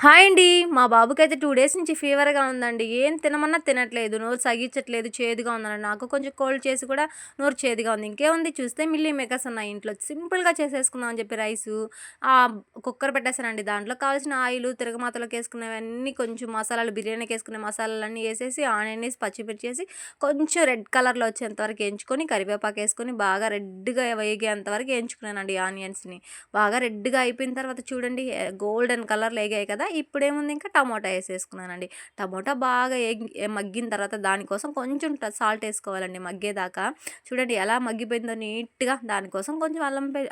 Hi అండి. మా బాబుకైతే 2 days నుంచి ఫీవర్‌గా ఉందండి. ఏం తినమన్నా తినట్లేదు. నోరు సగిచ్చట్లేదు. చేదుగా ఉందన్నాడు. నాకు కొంచెం కోల్డ్ చేసి కూడా నోరు చేదుగా ఉంది. ఇంకేముంది చూస్తే మిల్లీ మేకర్స్ ఉన్నాయి ఇంట్లో. సింపుల్‌గా చేసేసుకుందాం అని చెప్పి రైసు కుక్కర్ పెట్టేసానండి. దాంట్లో కావాల్సిన ఆయిలు, తిరగమాతలోకేసుకునేవన్నీ కొంచెం మసాలాలు, బిర్యానీకేసుకునే మసాలాలన్నీ ఏసేసి, ఆనియన్ ఏసి, పచ్చిమిర్చి ఏసి, కొంచెం రెడ్ కలర్‌లో వచ్చేంత వరకు ఏంచుకొని, కరివేపాకేసుకొని బాగా రెడ్‌గా వేగేంత వరకు ఏంచుకున్నానండి ఆనియన్స్‌ని. బాగా రెడ్‌గా అయిపోయిన తర్వాత చూడండి గోల్డెన్ కలర్‌లో ఏగాయి కదా! ఇప్పుడేముంది ఇంకా టమోటా ఏసేసుకున్నానండి. టమోటా బాగా మగ్గిన తర్వాత దానికోసం కొంచెం సాల్ట్ ఏసుకోవాలండి మగ్గేదాకా. చూడండి ఎలా మగ్గిపోయిందో నీట్‌గా. దానికోసం కొంచెం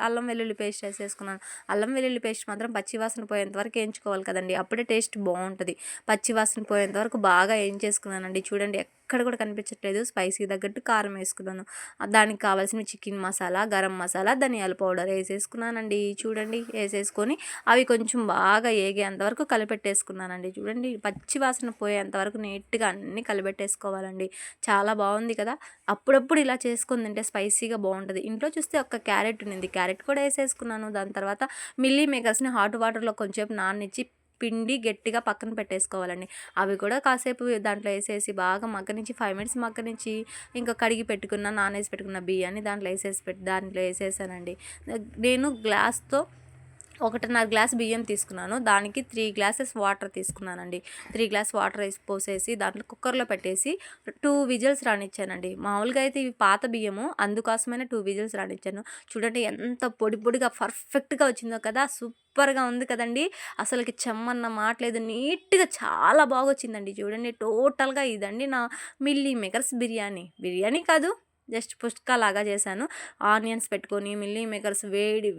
అల్లం వెల్లుల్లి పేస్ట్ ఏసేసుకున్నాను. అల్లం వెల్లుల్లి పేస్ట్ మాత్రం పచ్చి వాసన పోయేంత వరకు ఏంచుకోవాలి కదండీ! అప్పుడే టేస్ట్ బావుంటది. పచ్చి వాసన పోయేంత వరకు బాగా ఏంచేసుకున్నానండి. చూడండి ఎక్కడ కూడా కనిపించట్లేదు. స్పైసీకి తగ్గట్టు కారం ఏసుకున్నాను. దానికి కావాల్సిన చికెన్ మసాలా, గరం మసాలా, ధనియాల పౌడర్ ఏసేసుకున్నానండి. చూడండి ఏసేసుకొని అవి కొంచెం బాగా ఏగేంత వరకు కలిపెట్టేసుకున్నానండి. చూడండి పచ్చి వాసన పోయేంత వరకు నీట్‌గా అన్నీ కలిపెట్టేసుకోవాలండి. చాలా బావుంది కదా! అప్పుడప్పుడు ఇలా చేసుకొని తింటే స్పైసీగా బావుంటది. ఇంట్లో చూస్తే ఒక్క క్యారెట్ ఉన్నింది. క్యారెట్ కూడా ఏసేసుకున్నాను. దాని తర్వాత మిల్లీ మేకర్స్‌ని హాట్ వాటర్‌లో కొంచెంసేపు నాననిచ్చి పిండి గట్టిగా పక్కన పెట్టేసుకోవాలండి. అవి కూడా కాసేపు దాంట్లో ఏసేసి బాగా మగ్గనిచ్చి 5 మినిట్స్ మగ్గనిచ్చి ఇంకా కడిగి పెట్టుకున్న నానేసి పెట్టుకున్న బియ్యాన్ని దాంట్లో ఏసేసానండి. నేను గ్లాస్‌తో 1.5 గ్లాస్ బియ్యం తీసుకున్నాను. దానికి 3 గ్లాసెస్ వాటర్ తీసుకున్నానండి. 3 గ్లాస్ వాటర్ పోసేసి దాంట్లో కుక్కర్‌లో పెట్టేసి 2 విజిల్స్ రానిచ్చానండి. మామూలుగా అయితే ఇవి పాత బియ్యము. అందుకోసమనే 2 విజిల్స్ రానిచ్చాను. చూడండి ఎంత పొడి పొడిగా పర్ఫెక్ట్‌గా వచ్చిందో కదా! సూపర్‌గా ఉంది కదండీ! అసలకి చెమ్మన్న మాట లేదు. నీట్‌గా చాలా బాగొచ్చిందండి. చూడండి టోటల్‌గా ఇదండి నా మిల్లీ మేకర్స్ బిర్యానీ. బిర్యానీ కాదు, జస్ట్ పుష్కాలాగా చేశాను. ఆనియన్స్ పెట్టుకొని మిల్లీ మేకర్స్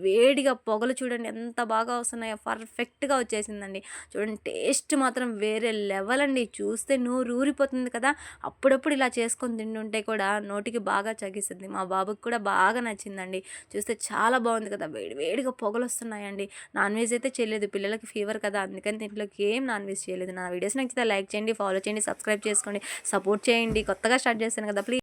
వేడిగా పొగలు చూడండి ఎంత బాగా వస్తున్నాయో. పర్ఫెక్ట్‌గా వచ్చేసిందండి. చూడండి టేస్ట్ మాత్రం వేరే లెవెల్ అండి. చూస్తే నోరూరిపోతుంది కదా! అప్పుడప్పుడు ఇలా చేసుకొని తింటుంటే కూడా నోటికి బాగా చగిస్తుంది. మా బాబుకి కూడా బాగా నచ్చిందండి. చూస్తే చాలా బాగుంది కదా! వేడిగా పొగలొస్తున్నాయండి. నాన్ వెజ్ అయితే చేయలేదు. పిల్లలకి ఫీవర్ కదా! అందుకని దీంట్లోకి ఏం నాన్ వెజ్ చేయలేదు. నా వీడియోస్ నచ్చితే లైక్ చేయండి, ఫాలో చేయండి, సబ్స్క్రైబ్ చేసుకోండి, సపోర్ట్ చేయండి. కొత్తగా స్టార్ట్ చేశాను కదా! ప్లీజ్